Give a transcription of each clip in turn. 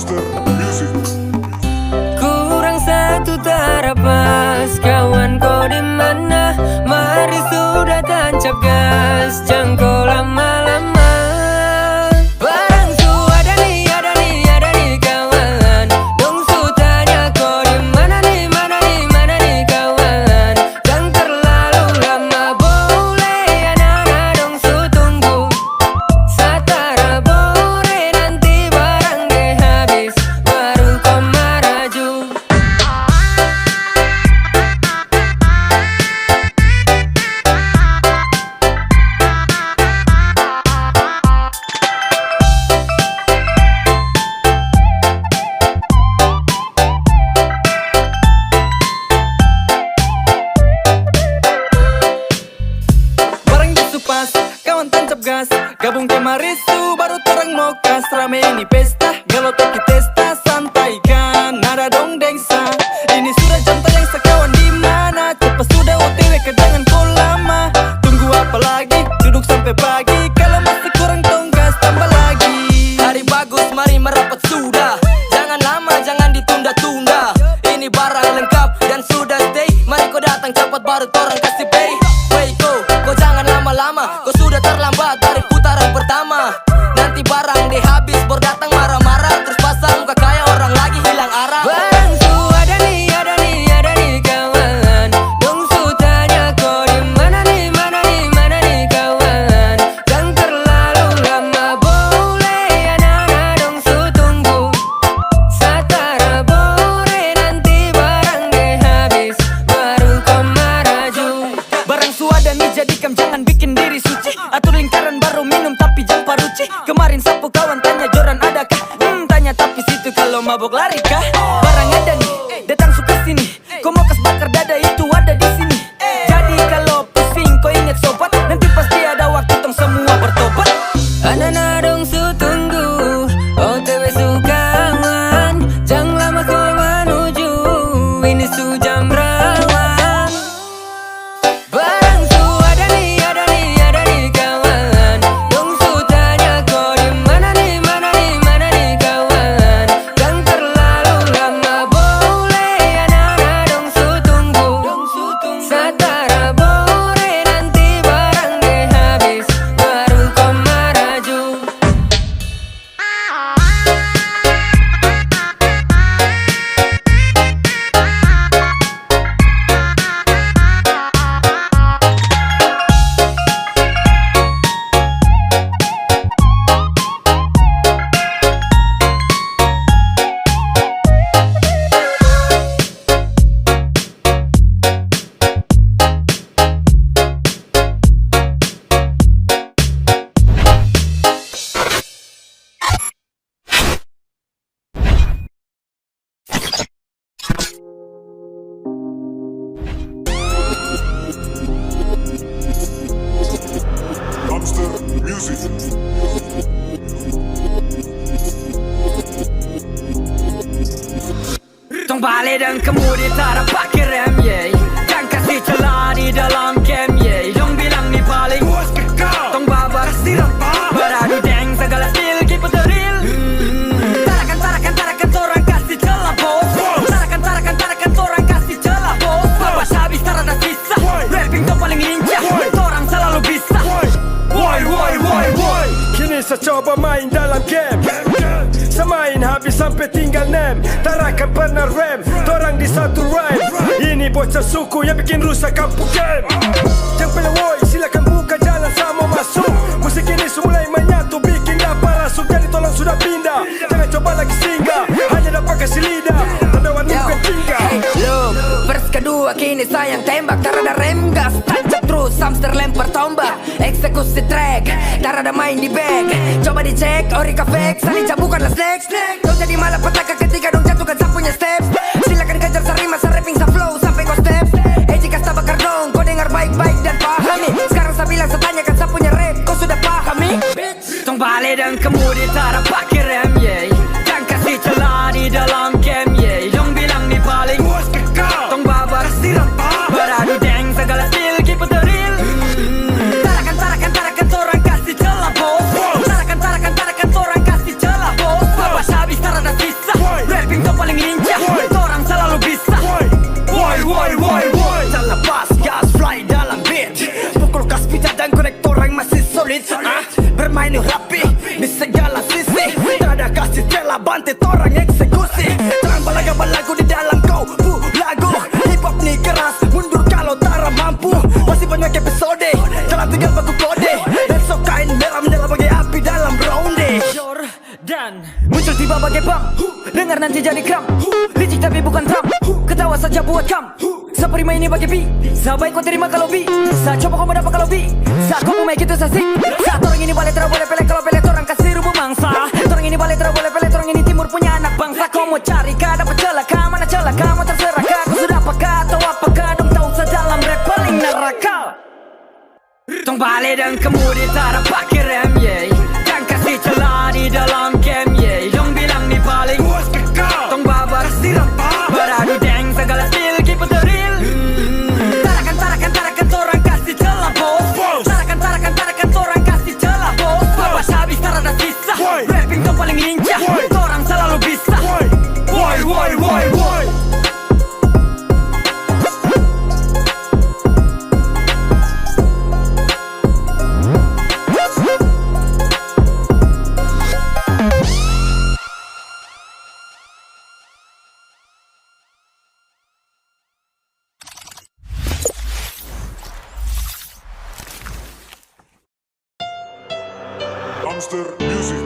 Monster Music. Kurang satu terapas, kawan kau di mana? Mari sudah tancap gas, jangan kau lama-lama. Barang su ada nih kawan. Dong su tanya kau di mana nih, mana nih kawan. Jangan terlalu lama, boleh anak-anak dong su tunggu. Satara bore nanti barang deh habis, baru kau maraju. Barang di supas, kawan tancap gas. Gabung ke Marisu, baru torang mau kas. Rame ini pesta, galau tapi testa. Santai kan, nada dong dengsa. Ini sudah jam tayang sekawan di mana? Cepat sudah OTW ke jangan kau lama. Tunggu apa lagi, duduk sampai pagi. Kalau masih kurang tong gas, tambah lagi. Hari bagus, mari merapat sudah. Jangan lama, jangan ditunda-tunda. Ini barang lengkap dan sudah stay. Mari kau datang cepat baru torang kasih pay. Wey kau jangan lama-lama. Kau sudah terlambat dari putaran pertama. Nanti barang deh habis, baru datang marah-marah. Terus pasang muka kayak orang lagi hilang arah. Barang su ada nih kawan. Dong su tanya kau di mana nih, mana nih kawan. Jangan terlalu lama, boleh anak-anak dong su tunggu. Satara bore nanti barang deh habis, baru kau maraju. Barang suada nih jadikan jangan bikin diri suci. Atur lingkaran baru minum tapi jangan paruci. Kemarin sapu kawan tanya joran adakah? Tanya tapi situ kalau mabok lari kah? Barang ada nih, datang suka sini. Kau mau kas bakar dada itu ada di sini. Jadi kalau pusing kau ingat sobat, nanti pasti ada waktu tong semua bertobat. Anak-anak dong su tunggu, OTW su kawan. Jangan lama kau menuju, ini su jam rawan. Barang su ada nih kawan. Dong su tanya kau di mana nih kawan. Jangan terlalu lama, boleh anak-anak dong su tunggu. Satara bore nanti barang deh habis, baru kau maraju. Monster Music. Tong balik dan kemudi tak pakai rem, yeah. Jangan kasih celah di dalam game, yeah. Dong bilang nih paling tong babar beradu deng segala skill, keep it real. Tarakan torang kasih celah bos. Tarakan torang kasih celah bos. Babas habis tak ada sisa. Rapping tuh paling lincah, torang selalu bisa. Woi, kini saya coba main dalam game. Saya main habis sampai tinggal nem. Tarakan pernah rem, torang di satu rhyme. Ini bocah suku yang bikin rusak kampung game. Jangan pilih woi, silakan buka jalan sama masuk. Musik ini semulai menyatu, bikin dapat rasuk. Jadi tolong sudah pindah, jangan coba lagi singgah. Hanya dapat kasih lidah, tendawan bukan jingga. Look, verse kedua kini sayang tembak. Tak ada rem gas, tancap terus hamster lempar tombak. Eksekusi track, tak ada main di back. Coba dicek, Orika fake, Salija bukanlah snack. Dong jadi malapetaka ketika dong jatuhkan sapunya step. Silakan kejar sarima, rapping sa flow sampai kau step. Jika tak bakar dong, kau dengar baik-baik dan pahami. Sekarang saya bilang, saya tanyakan sapunya rap, kau sudah pahami? Tong balik dan kemudi tak pakai rem, yeah. Jangan kasih celah di dalam game, yeah. Dong bilang nih paling tong babar beradu deng segala skill, keep it real. Tarakan torang kasih celah bos. Tarakan torang kasih celah bos. Babas habis bantai torang eksekusi. Terang balaga-balagu di dalam kau lagu. Hip hop nih keras, mundur kalau tak mampu. Masih banyak episode, dalam tinggal baku kode. Esok kain merah menyala bagai api dalam ronde. Dan muncul tiba bagai bam, dengar nanti jadi kram. Licik tapi bukan drum, ketawa saja buat kam. Seperti main ini bagi bi, sabai kau terima kalau bi. Sa coba kau mendapat kalau bi, sa kau mau make itu sasik. Saat orang ini balik terang boleh pelek, kalau pelek orang kasih rubuh mangsa. Orang ini balik terang boleh pelek, orang ini timur punya anak bangsa. Kau mau cari kah dapat celaka, mana celaka mau terserah kah. Kau sudah apakah atau apakah, dong tahu sedalam rap paling neraka. Tong balik dan kemudi tak ada pakai rem, yeah. Jangan kasih celah di dalam game, yeah. Dong bilang ni paling puas kekal, tong babar kasih rempah. Beradu deng segala skill, keep it real. Tarakan orang kasih celah bos. Tarakan orang kasih celah bos. Babas habis tak ada sisa, rapping tong paling lincah. Orang selalu bisa. Woi. Hamster Music.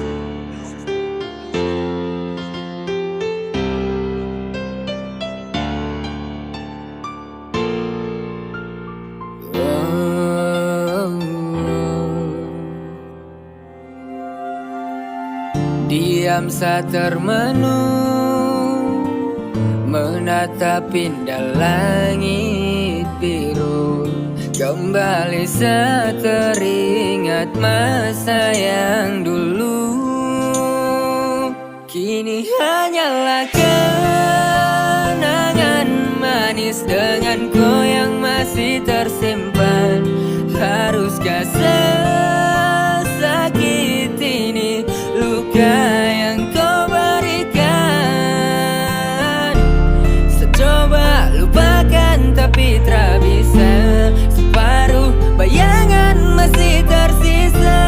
Diam saat termenung, menatap indah langit biru. Kembali saat teringat masa yang dulu. Kini hanyalah kenangan manis dengan kau yang masih tersimpan. Haruskah sesakit ini luka yang kau berikan? Secoba lupakan tapi tak bisa. Separuh bayangan masih tersisa.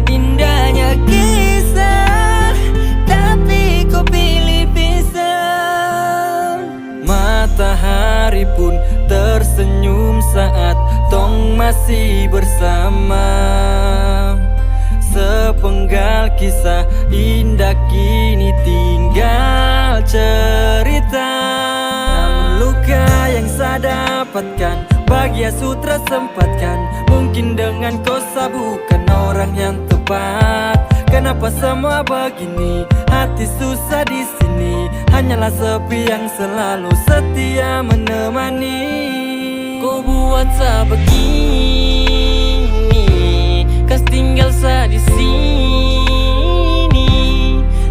Indahnya kisah, tapi kau pilih pisah. Matahari pun tersenyum saat tong masih bersama. Sepenggal kisah indah kini tinggal cerita. Namun luka yang saya dapatkan, bahagia sutra sempatkan. Mungkin dengan kau saya bukan orang yang tepat. Kenapa semua begini, hati susah di sini. Hanyalah sepi yang selalu setia menemani. Kau buat saya begini, kas tinggal saya di sini.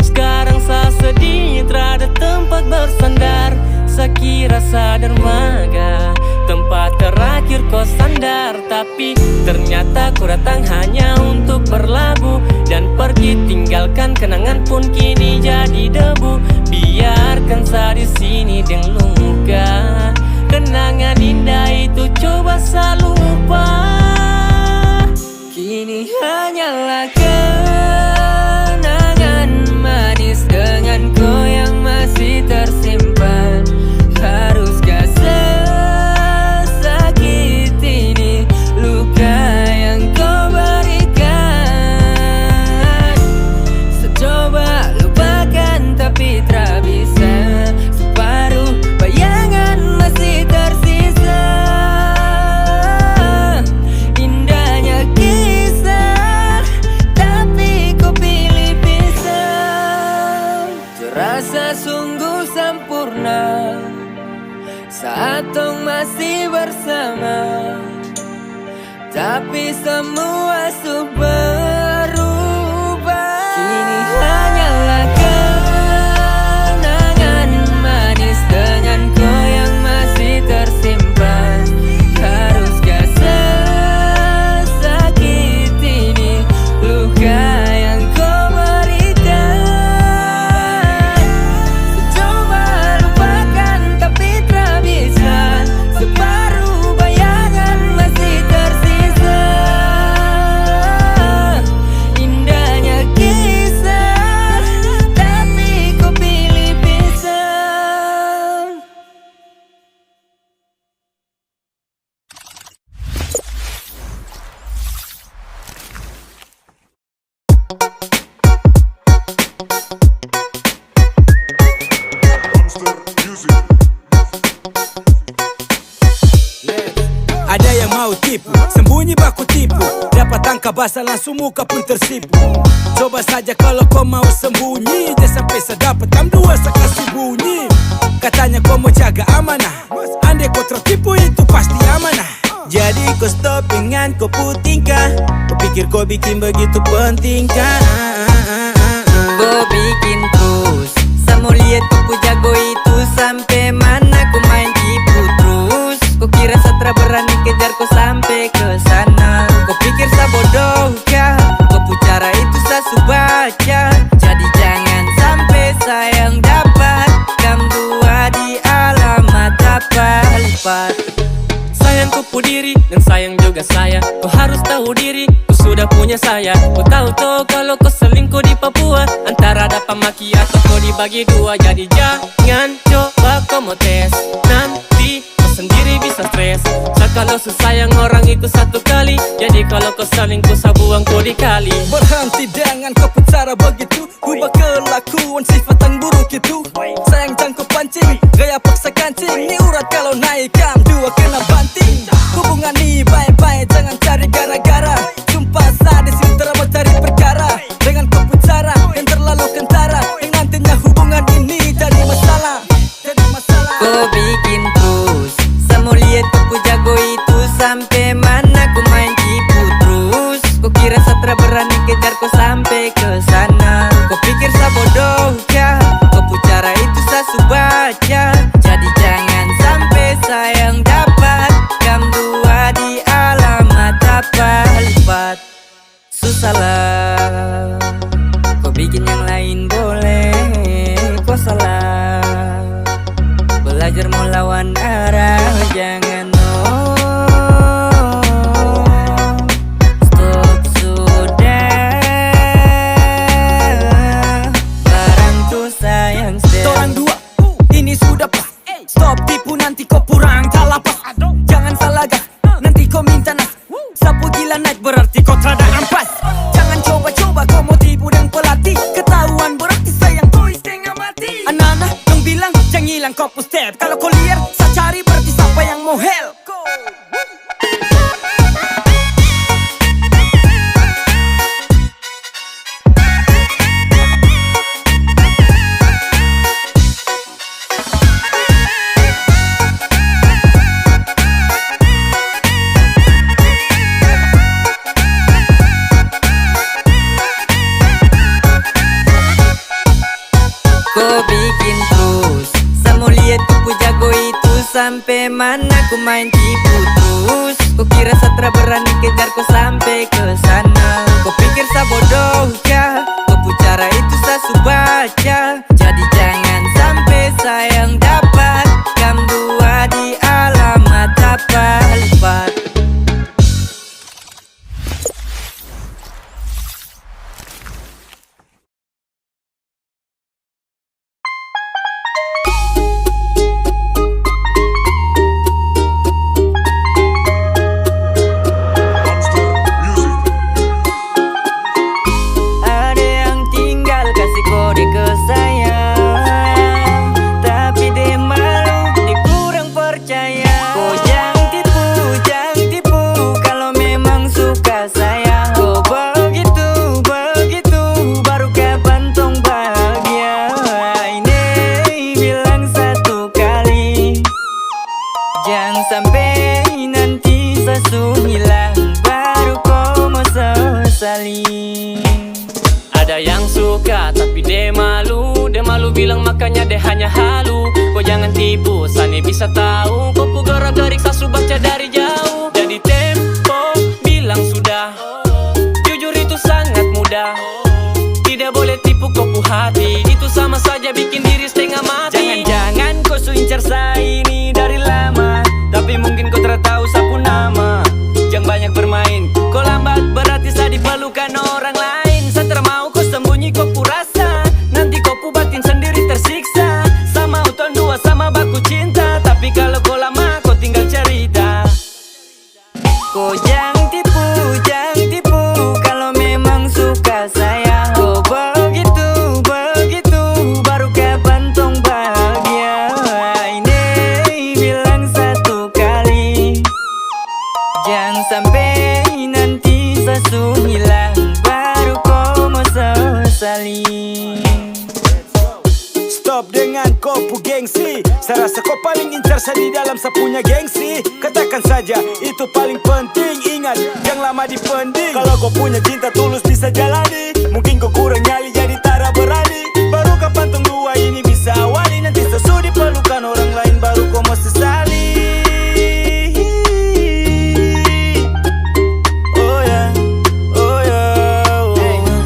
Sekarang saya sedih, tak ada tempat bersandar. Saya kira saya dermaga, tempat terakhir kau sandar. Tapi ternyata kau datang hanya untuk berlabuh dan pergi, tinggalkan kenangan pun kini jadi debu. Biarkan saya di sini dengan luka. Kenangan indah itu coba saya lupa. Kini hanyalah kenangan manis dengan kau yang masih tersimpan. Haruskah sesakit ini luka yang kau berikan? Secoba lupakan tapi tak bisa. Separuh bayangan masih tersisa. Indahnya kisah, tapi kau pilih pisah. Terasa sungguh sempurna saat tong masih bersama, tapi semua berubah. Kini hanyalah kenangan manis dengan kau yang masih tersimpan. Haruskah sesakit ini luka yang kau berikan? Coba lupakan tapi tak bisa. Separuh bayangan masih tersisa. Hamster Music. Ada yang mau tipu, sembunyi baku tipu. Dapat angka basah langsung muka pun tersipu. Coba saja kalau kau mau sembunyi, jangan sampai saya dapat kam dua saya kasih bunyi. Katanya kau mau jaga amanah, andai kau tertipu itu pasti amanah. Jadi kau stop dengan kau putingkah. Kau pikir kau bikin begitu pentingkah? Kau bikin terus, saya mau lihat kau jago itu sampai mana. Kau main tipu terus, kau kira Satra berani kejar kau sampai ke sana. Kau pikir saya bodoh kah? Kau cara itu saya baca. Jadi jangan sampai sayang dapat kam dua di alamat apa lipat. Sayang kupu diri dan sayang juga saya. Kau harus tahu diri, kau sudah punya saya. Kau tahu toh kalau kau selingkuh di Papua, antara dapat maki atau kau dibagi dua. Jadi jangan coba kau mau tes, nanti kau sendiri bisa stres. Kalau sesayang orang itu satu kali, jadi kalau kau selingkuh saya buang kau di kali. Berhenti dengan kau cara begitu, ubah kelakuan sifat yang buruk itu. Sayang jangan kau pancing, gaya paksa kancing. Ni urat kalau naik kam dua kena banting. Hubungan ni baik-baik, jangan cari gara-gara. Sumpah sadis ini terlalu cari perkara. Dengan kau cara yang terlalu kentara, yang nantinya hubungan ini jadi masalah. Kau bikin terus, saya mau lihat kau jago itu sampai mana. Kau main tipu terus, kau kira Satra berani kejar kau sampai ke sana. Kau pikir saya bodoh kah? Kau cara itu saya baca. Jadi jangan sampai sayang dapat kam dua di alamat apa lipat. Susah lah, kau bikin yang lain boleh, kau salah. Belajar mau lawan arah, jangan stop sudah. Barang tuh sayang Orang dua, ini sudah pas. Stop tipu nanti kau purang tak lapas. Jangan salahkan, nanti kau minta nas. Sapu gila naik berarti kau terada ampas. Jangan coba-coba kau mau tipu dan pelatih. Ketahuan berarti sayang kau setengah mati. Anak-anak yang bilang jangan hilang kau push step. Kalau kau liar, saya cari berarti siapa yang mau help. Kau bikin terus, saya mau lihat kau jago itu sampai mana. Kau main tipu terus, kau kira Satra berani kejar kau sampai ke sana. Kau pikir saya bodoh kah? Kau cara itu saya baca. Jadi jangan sampai sayang dapat kam dua di alamat apa lipat. Hamster Music. Ada yang tinggal kasih kode ke saya, tapi dia malu, dia kurang percaya. Kau jangan tipu kalau memang suka saya. Kau begitu, baru kapan tong bahagia. Ini bilang satu kali, jangan sampai nanti sesu hilang, baru kau mau sesali. Ada yang suka tapi dia malu bilang makanya dia hanya halu. Kau jangan tipu, Sani bisa tahu. Kau gerak-gerik sasu baca dari jauh. Jadi tempo bilang sudah, jujur itu sangat mudah. Tidak boleh tipu kau hati, itu sama saja bikin diri setengah mati. Jangan-jangan kau su incar saya ini dari lama, tapi mungkin kau tertahu sapu nama. Jangan banyak bermain, kau lambat berarti saya diperlukan orang lain. Saya termau kau sembunyi kau rasa, nanti kau batin sendiri tersiksa. Sama uton dua sama baku cinta, tapi kalau kau lama kau tinggal cerita. Kau jangan tipu kalau memang suka saya. Kau begitu, saling. Stop dengan kopu gengsi. Saya rasa kau paling incar saya di dalam saya punya gengsi. Katakan saja itu paling penting. Ingat yang lama dipending. Kalau kau punya cinta tulus bisa jalani. Mungkin kau kurang nyali jadi tara berani. Baru kapan tong dua ini bisa awali. Nanti sesudi pelukan orang lain baru kau mau sesali. Oh ya, oh ya, oh.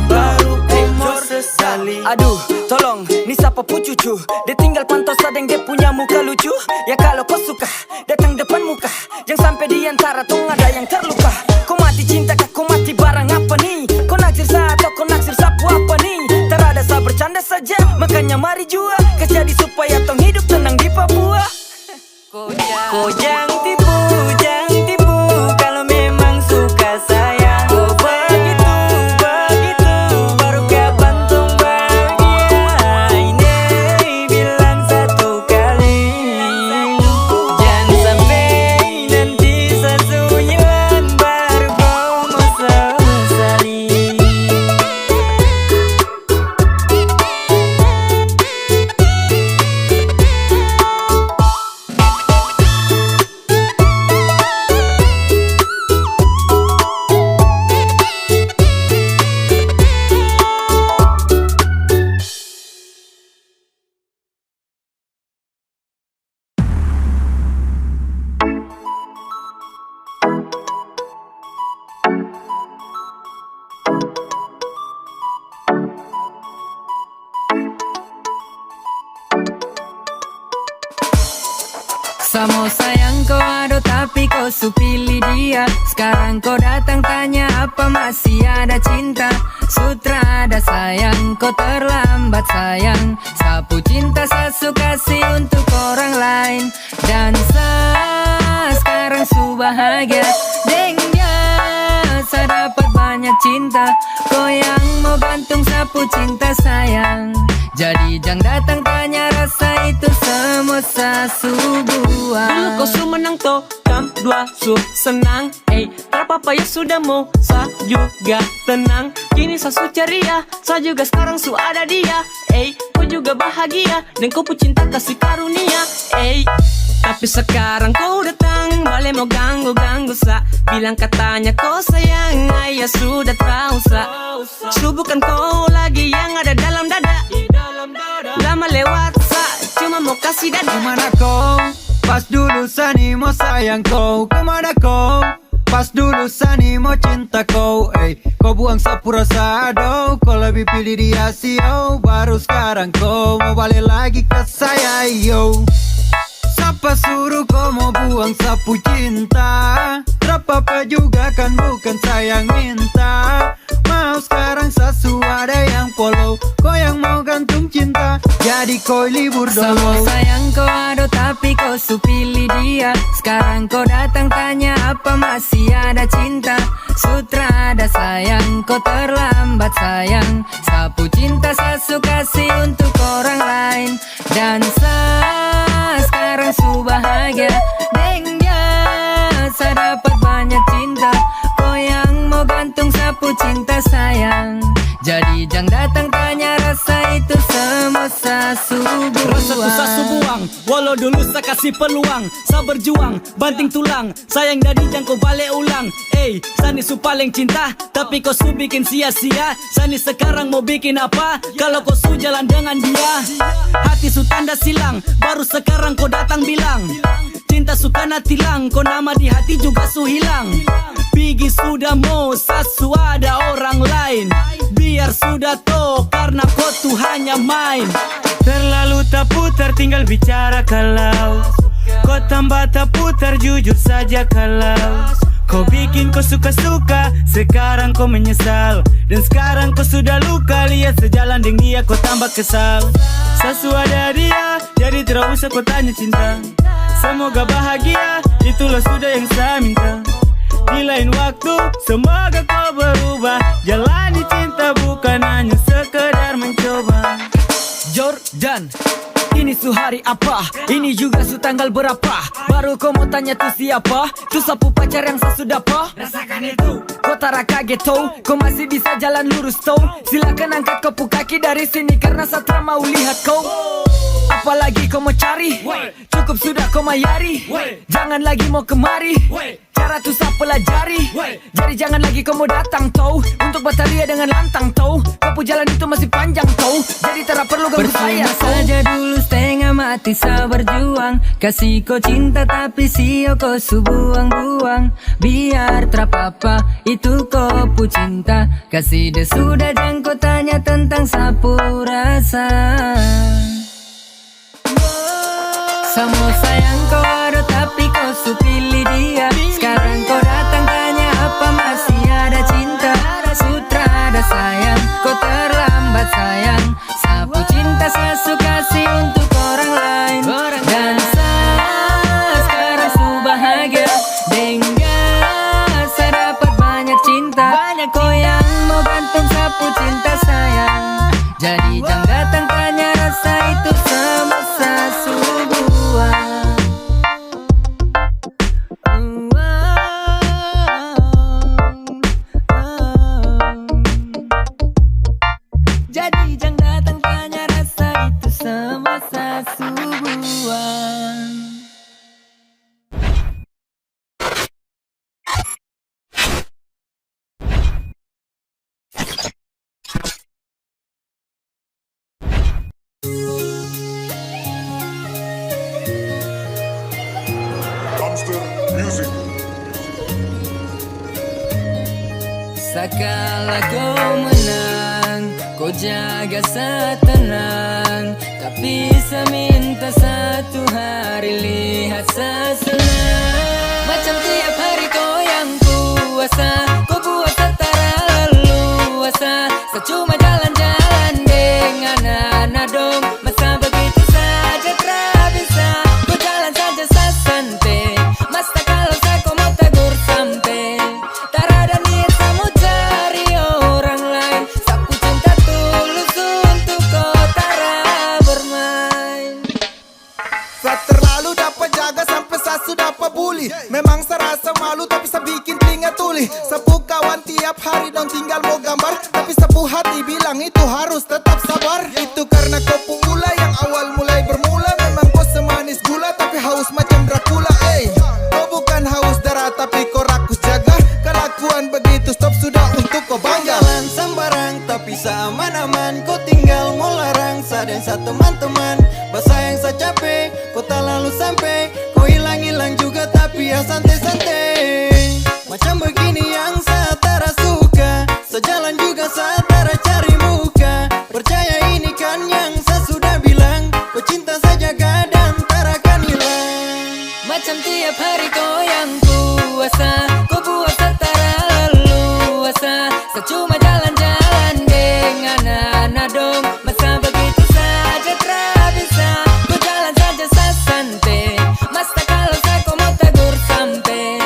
Baru kau mau sesali. Aduh, tolong, ni siapa pu cucu? Dia tinggal pantau sadeng dia punya muka lucu. Ya kalau kau suka, datang depan muka. Jangan sampai di antara tong ada yang terluka. Kau mati cinta kah, kau mati barang apa nih? Kau naksir saya atau kau naksir sapu apa nih? Terada saya bercanda saja, makanya mari jua. Jadi supaya tong hidup tenang di Papua. Kau jangan tipu, jangan tipu. Kalau memang suka sayang, kau begitu, begitu. Baru kapan tong bahagia? Ini bilang satu kali. Jangan sampai nanti satu hilang baru kau mau sesali. Sama sayang kau ada tapi kau su pilih dia. Sekarang kau datang tanya apa masih ada cinta. Sutra ada sayang kau terlambat sayang. Sapu cinta saya suka kasih untuk orang lain. Dan saya sekarang su bahagia. Deng dia saya dapat banyak cinta. Kau yang mau gantung sapu cinta sayang. Jadi jangan datang tanya rasa itu semua Dulu buah. kau su menang to, kam dua su senang. Tak apa-apa ya sudah mau, sa juga tenang. Kini sa su ceria, sa juga sekarang su ada dia. Kau juga bahagia, dan kau pun cinta kasih karunia. Tapi sekarang kau datang, balik mau ganggu-ganggu sa. Bilang katanya kau sayang, ayah sudah tahu sa. Su bukan kau lagi yang ada dalam dada. Lama lewat sa, cuma mau kasih dada. Kemana kau? Pas dulu Sani mau sayang kau. Kemana kau? Pas dulu Sani mau cinta kau. Kau buang sapu rasa aduh. Kau lebih pilih dia sio. Baru sekarang kau mau balik lagi ke saya yo. Siapa suruh kau mau buang sapu cinta? Apa juga kan bukan sayang minta. Mau sekarang sasu ada yang follow. Kau yang mau gantung cinta, jadi kau libur Sama dulu. sayang kau ada tapi kau su pilih dia. Sekarang kau datang tanya apa masih ada cinta. Sutra ada sayang kau terlambat sayang. Sapu cinta saya suka kasih untuk orang lain. Dan saya sekarang su bahagia. Deng dia saya dapat banyak cinta. Kau yang mau gantung sapu cinta sayang. Jadi jangan datang tanya rasa itu semua sasu Rasa tu sasu buang, walau dulu saya kasih peluang. Saya berjuang, banting tulang. Sayang dari jangan kau balik ulang. Sani su paling cinta, tapi kau su bikin sia-sia. Sani sekarang mau bikin apa, kalau kau su jalan dengan dia. Hati su tanda silang, baru sekarang kau datang bilang. Cinta su kana tilang, kau nama di hati juga su hilang. Pigi sudah mau, sasu ada orang lain. Biar sudah toh, karena kau tuh hanya main. Terlalu tak putar, tinggal bicara kalau kau tambah tak putar, jujur saja kalau kau bikin kau suka-suka, sekarang kau menyesal. Dan sekarang kau sudah luka, lihat sejalan dengan dia kau tambah kesal. Sasu ada dia, jadi tidak usah kau tanya cinta. Semoga bahagia, itulah sudah yang saya minta. Di lain waktu, semoga kau berubah. Jalani cinta bukan hanya sekedar mencoba. Jordan Ini su hari apa? Ini juga su tanggal berapa? Baru kau mau tanya tuh siapa? Tuh sapu pacar yang sesudah apa? Rasakan itu. Kau tak kaget tau? Kau masih bisa jalan lurus tau? Silakan angkat kopu kaki dari sini karena Satra mau lihat kau. Apalagi kau mau cari? Cukup sudah kau mayari. Jangan lagi mau kemari. Cara tuh saya pelajari. Jadi jangan lagi kau mau datang tau? Untuk batalia dengan lantang tau? Kopu jalan itu masih panjang tau? Jadi tak perlu ganggu saya tau? saja dulu setengah mati saya berjuang. Kasih kau cinta tapi sio kau su buang-buang. Biar terapa itu kopu cinta. Kasih dia sudah jangan kau tanya tentang sapu rasa. Sama sayang kau ada tapi kau su pilih dia. Sekarang kau datang tanya apa masih ada cinta. Sutra ada sayang, kau terlambat sayang. Sapu cinta saya suka sih untuk orang lain. Dan saya sekarang su bahagia. Dengan saya dapat banyak cinta. Kau yang mau gantung sapu cinta sayang. Jadi jangan datang tanya rasa itu semasa su buang. Jadi jangan datang tanya rasa itu semasa su buang. Hamster Music. Sekala kau menang, kau jaga setenang. Tapi saya minta satu hari lihat saya senang. Macam tiap hari kau yang puasa, kau buat setara leluasa. Saya cuma jalan-jalan dengan anak dong. Masa begitu saja tak bisa, kau jalan saja saya santai. Masa kalau saya kau mau tegur sampai. Tak ada niat saya mau cari orang lain. Sapu cinta tulus untuk kau tara bermain. Saya terlalu dapat jaga sampai saya sudah dapat bully. Memang saya rasa malu tapi saya bikin telinga tuli. Sapu kawan tiap hari dong tinggal mau gambar. Tapi sapu hati bilang itu harus tetap sabar. Itu karena kau pemula yang awal mulai bermula. Memang kau semanis gula tapi haus macam Dracula. Kau bukan haus darah tapi kau rakus jaga. Kelakuan begitu stop sudah untuk kau bangga. Jalan sembarang tapi seaman-aman. Kau tinggal mau larang dan sa teman-teman. Bahasa yang saya capek kau tak lalu sampai. Kau hilang-hilang juga tapi ya santai-santai. Macam begini yang saya tak suka. Sejalan juga saya tak cari muka. Percaya ini kan yang saya sudah bilang. Kau cinta saja dan tak akan hilang. Macam tiap hari kau yang puasa, kau buat setara leluasa. Saya cuma jalan-jalan dengan anak dong. Masa begitu saja tak bisa, kau jalan saja saya santai. Masa kalau saya kau mau tegur sampai.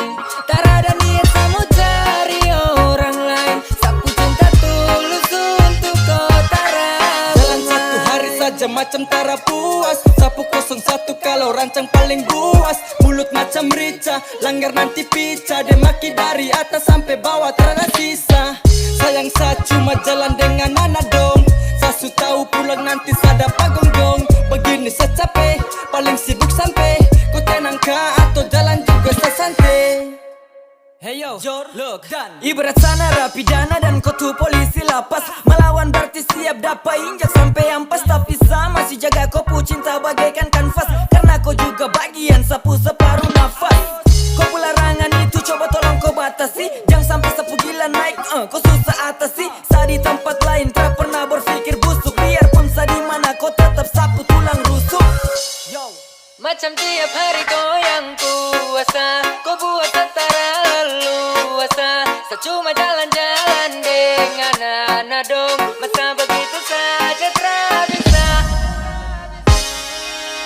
Tak ada niat saya mau cari orang lain. Sapu cinta tulus untuk kau tara. Jalan satu hari saja macam tara puas. Sapu 01 kalau rancang paling buas. Mulut macam rica, langgar nanti pica. Dia maki dari atas sampai bawah terada sisa. Sayang saya cuma jalan dengan anak dong. Saya su tahu pulang nanti saya dapat gonggong. Begini saya capek, paling sibuk sampai. Kau tenang kah atau jalan juga saya santai. Hey yo, Jor, look, dan ibarat sana rapidana dan kau tuh polisi lapas. Melawan berarti siap dapat injak sampai ampas. Tapi saya masih jaga kopu cinta bagaikan kanvas. Karena kau juga bagian sapu separuh nafas. Kopu larangan itu coba tolong kau batasi. Jangan sampai sapu gila naik, kau susah atasi. Saya di tempat lain tak pernah berpikir busuk. Biarpun saya di mana kau tetap sapu tulang rusuk. Yo. Macam tiap hari kau yang puasa, kau buat setara leluasa. Saya cuma jalan-jalan dengan anak dong. Masa begitu saja tak bisa.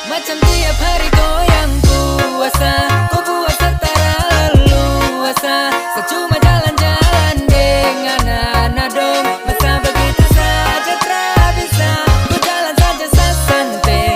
Macam tiap hari kau yang puasa, kau buat setara leluasa. Saya cuma jalan-jalan dengan anak dong. Masa begitu saja tak bisa, kau jalan saja saya santai.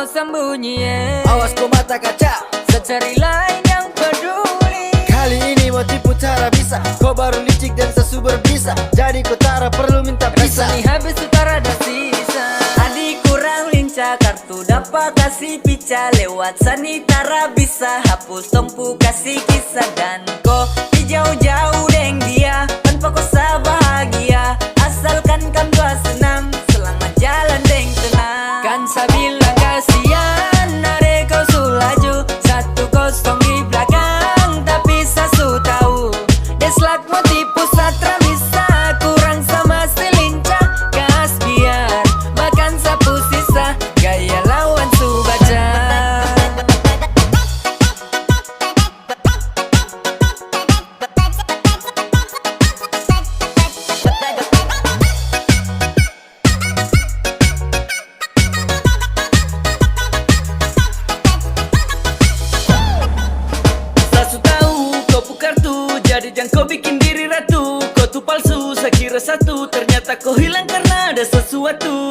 sembunyi Awas kau mata kaca, secari lain yang peduli. kali ini mau tipu cara bisa. Kau baru licik dan sesu berbisa, jadi kau tara perlu minta pisah. Rasanya habis tutar ada sisa. Adik kurang lincah, kartu dapat kasih pica. Lewat sanitara bisa hapus tompu kasih kisah. Dan kau jauh-jauh deng dia, tanpa kau bahagia. Asalkan kan dua senang, selamat jalan deng tenang. Kan saya bilang kasihan, adek kau sulaju 1-0 di belakang, tapi saya su tahu deslak mau tipu satra bisa. Kurang sama si lincah, kas biar makan sapu sisa. Gaya lawan su baca. Sasu tahu kau pukar tuh, jadi jangan kau bikin diri ratu. Kau tuh palsu, saya kira satu, ternyata kau hilang karena ada sesuatu.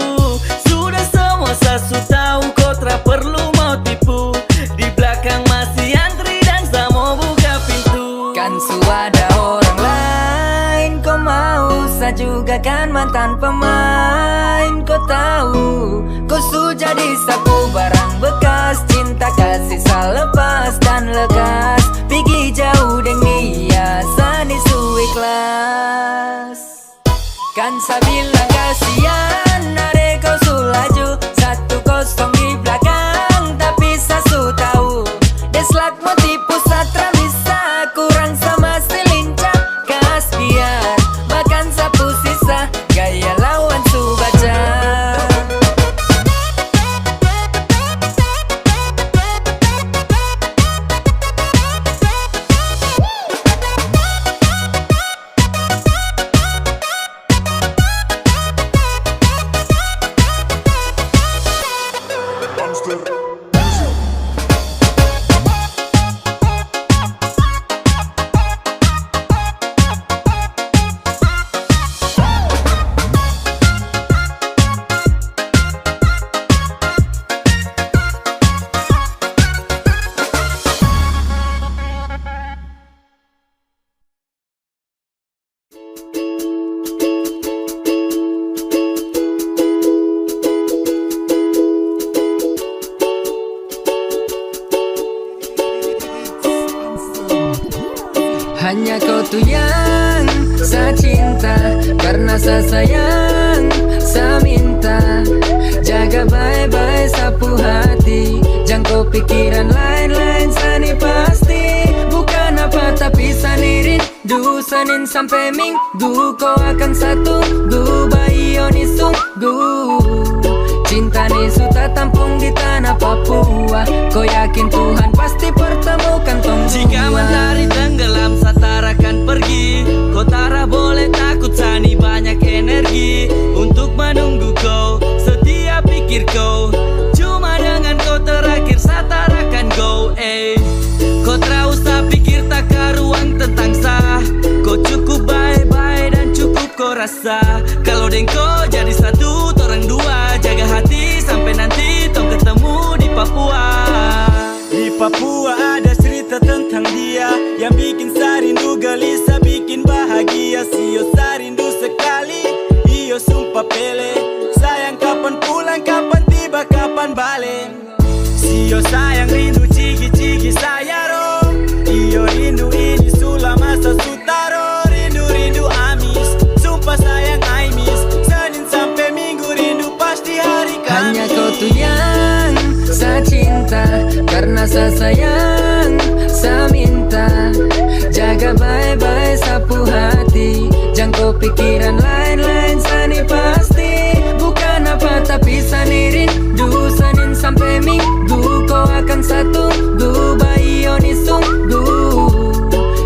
Sudah semua sasu tahu, kau tak perlu mau tipu. Di belakang masih antri dan saya mau buka pintu. Kan su ada orang lain, kau mau saya juga kan mantan pemain. Kau tahu, kau su jadi sapu barang bekas. Cinta kasih selepas dan lekas, pergi jauh deng dia, sani su ikhlas. Kan saya bilang kasihan, adek kau su laju 1-0 di belakang, tapi saya su tahu deslak mau tipu satra bisa. Kurang sama si lincah, kas biar makan sapu sisa. Gaya lawan su baca. Dumpster Music. Hanya kau tuh yang saya cinta, karena saya sayang, saya minta jaga baik-baik sapu hati. Jangan kau pikiran lain-lain, sani pasti bukan apa tapi sanirin. Du Senin sampai Minggu kau akan satu, du bayoni sunggu. Cinta ni sudah tampung di tanah Papua. Kau yakin Tuhan pasti pertemukan tong Jika dua. matahari tenggelam, satara akan pergi. Kau tara boleh takut, sani banyak energi untuk menunggu kau. Setiap pikir kau, cuma dengan kau terakhir satara akan go. Kau tak usah pikir tak karuang tentang sah. Kau cukup baik-baik dan cukup kau rasa. Kalau deng kau jadi satu, orang dua. Jaga hati sampai nanti tong ketemu di Papua. Di Papua ada cerita tentang dia yang bikin sarindu gelisah, bikin bahagia. Sio sarindu sekali, iyo sumpah pele. Sayang kapan pulang, kapan tiba, kapan balik. Sio sayang rindu cigi-cigi saya ro. Iyo rindu ini sulah masa sutaro. Rindu-rindu amis, sumpah sayang I miss. Senin sampai Minggu rindu pasti hari Kamis. Hanya kau tuh yang saya cinta, karena saya sayang, saya minta jaga baik-baik sapu hati. Jangan kau pikiran lain-lain, sani pasti bukan apa tapi sanirin. Du Senin sampai Minggu kau akan satu, du bayoni sunggu.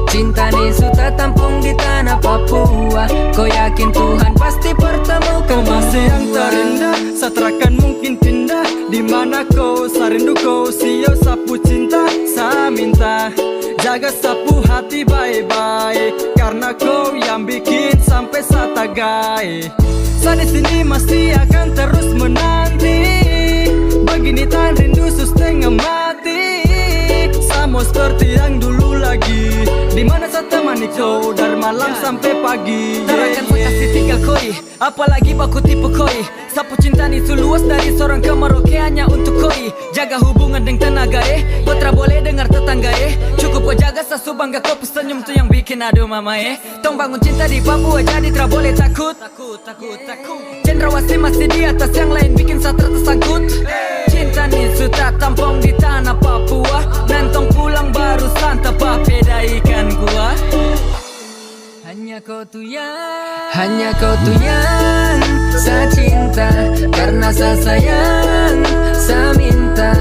Cinta ni sudah tampung di tanah Papua. Kau yakin Tuhan pasti pertemukan Kau masih yang dua. terindah, satrakan mungkin pindah. Di mana kau, sarindu kau, sio sapu cinta. Saya minta jaga sapu hati baik-baik, karena kau yang bikin sampai saya tagai. Saya di sini masih akan terus menanti. Bagi Kini tahan rindu setengah mati, sama seperti yang dulu lagi. Dimana saya temani kau dari malam sampai pagi. Takkan saya kasih tinggal koi, apalagi baku tipu koi. Sapu cinta ni seluas dari seorang ke Merauke hanya untuk koi. Jaga hubungan dengan tenaga kau tak boleh dengar tetangga Cukup kau jaga sasu bangga kau pesenyum tu yang bikin aduh mama Tong bangun cinta di Papua jadi tak boleh takut. Cendrawasih masih di atas yang lain bikin saya tersangkut. Cinta ni sudah tampung di tanah Papua, nantong pulang baru santap papeda ikan gua. Hanya kau tu yang saya cinta, karena saya sayang, saya minta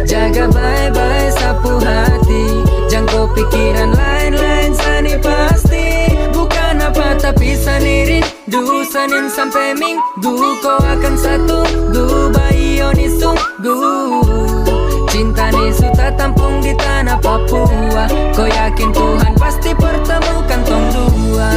jaga baik-baik sapu hati. Jangan kau pikiran lain-lain, sani pasti bukan apa tapi sani rindu. Senin sampai Minggu kau akan satu bayi oni sungguh. Cinta ni sudah tampung di tanah Papua, kau yakin Tuhan pasti pertemukan tong dua.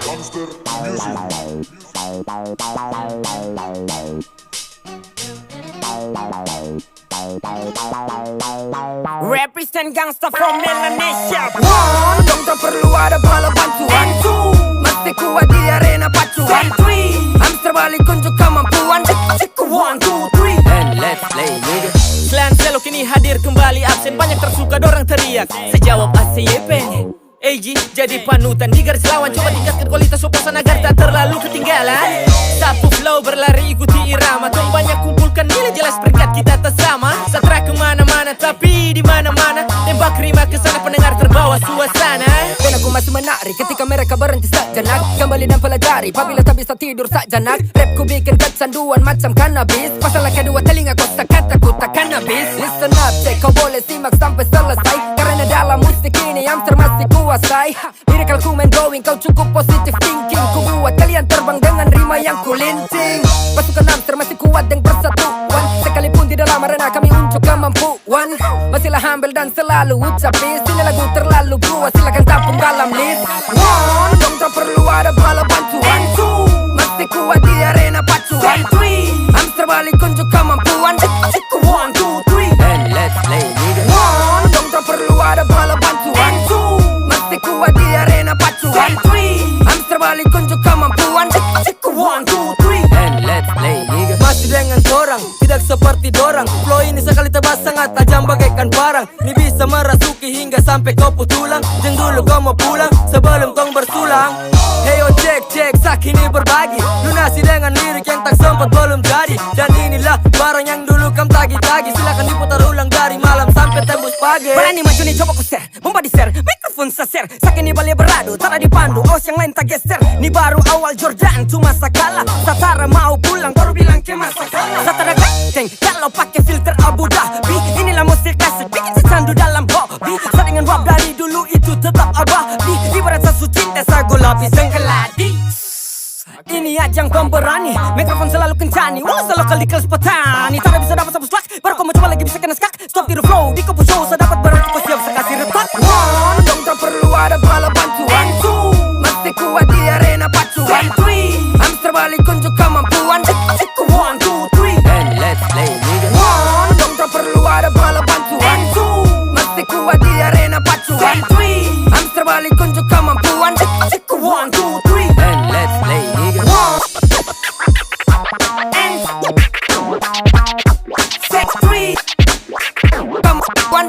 Dumpster Music. Represent gangsta from Melanesia. One, dong tak perlu ada bala bantuan. Two, mesti kuat di arena pacuan. Three, hamster balik unjuk kemampuan. Ciku 1, 2, 3 and let's play nigga. Klan Selo kini hadir kembali absen, banyak tersuka dorang teriak. Sejawab ACYP AG jadi panutan di garis lawan, coba tingkatkan kualitas suasana agar tak terlalu ketinggalan. Sapu flow berlari ikuti irama, tong banyak kumpulkan nilai jelas peringkat kita tak sama. Satra kemana-mana tapi di mana-mana tembak rima kesana pendengar terbawa suasana. Dan aku masih menari ketika mereka berhenti sejenak, kembali dan pelajari apabila tak bisa tidur sejenak. Rap ku bikin kecanduan macam kanabis, pasal kedua telinga kau kata ku takkan habis. Listen up, cek kau boleh simak sampai selesai, karena dalam musik ini yang termasih kuasai. Lyrical ku main going, kau cukup positive thinking. Ku buat kalian terbang dengan rima yang kulinting. Pasukan hamster masih kuat dan persatuan, sekalipun di dalam arena kami unjuk kemampuan. Masihlah humble dan selalu ucapi, sini lagu terlalu buat, silakan tapung dalam list. One, dong tak perlu ada bala bantuan. Two, masih kuat di arena pacuan. Three, hamster balik unjuk kemampuan. Ciku 1, 2, 3 and let's play nigga. One, dong tak perlu ada bala bantuan. Two, masih kuat di arena pacuan. Three, hamster balik unjuk kemampuan. Ciku 1, 2, 3 and let's play nigga. Masih dengan dorang, tidak seperti dorang. Flow ini sekali tebas sangat tajam bagaikan parang. Ini bisa merasuki hingga sampai kau putulang. Jangan dulu kau mau pulang sebelum tong bersulang. Heyo cek sak ini berbagi, lunasi dengan lirik yang tak sempat belum jadi. Dan inilah barang yang dulu kam tagi-tagi, silakan diputar ulang dari malam sampai tembus pagi. Berani maju nih coba ku share, bomba di share, mikrofon saser. Sak ini balik beradu, tak ada dipandu, os yang lain tak geser. Ini baru awal Jordan, cuma sakala. Satara mau pulang, baru bilang ke masa kalah. Satara ganteng, kalau pakai filter Abu Dhabi. Inilah musik klasik, bikin secandu dalam hobi. Saringan rap dari dulu itu tetap abadi. Ibarat sasu cinta, sagu lapis geladi. Ini ajang pemberani, mikrofon selalu kencani. Walau selokal di kelas petani, tak bisa dapat sapu slack, baru kau mau coba lagi bisa kena skak. Stop tiru flow, di kopo show, saya dapat berarti kau siap sekasih retak. One, dong tak perlu ada bala bantuan. Two, masih kuat di arena pacuan. Three, hamster balik unjuk kemampuan. Ciku 1, 2, 3 and let's play nigga. One, dong tak perlu ada bala bantuan. Two, masih kuat di arena pacuan. Three, hamster balik unjuk kemampuan. Ciku 1, 2, 3 and let's play nigga. One and 6, 3 kemampuan.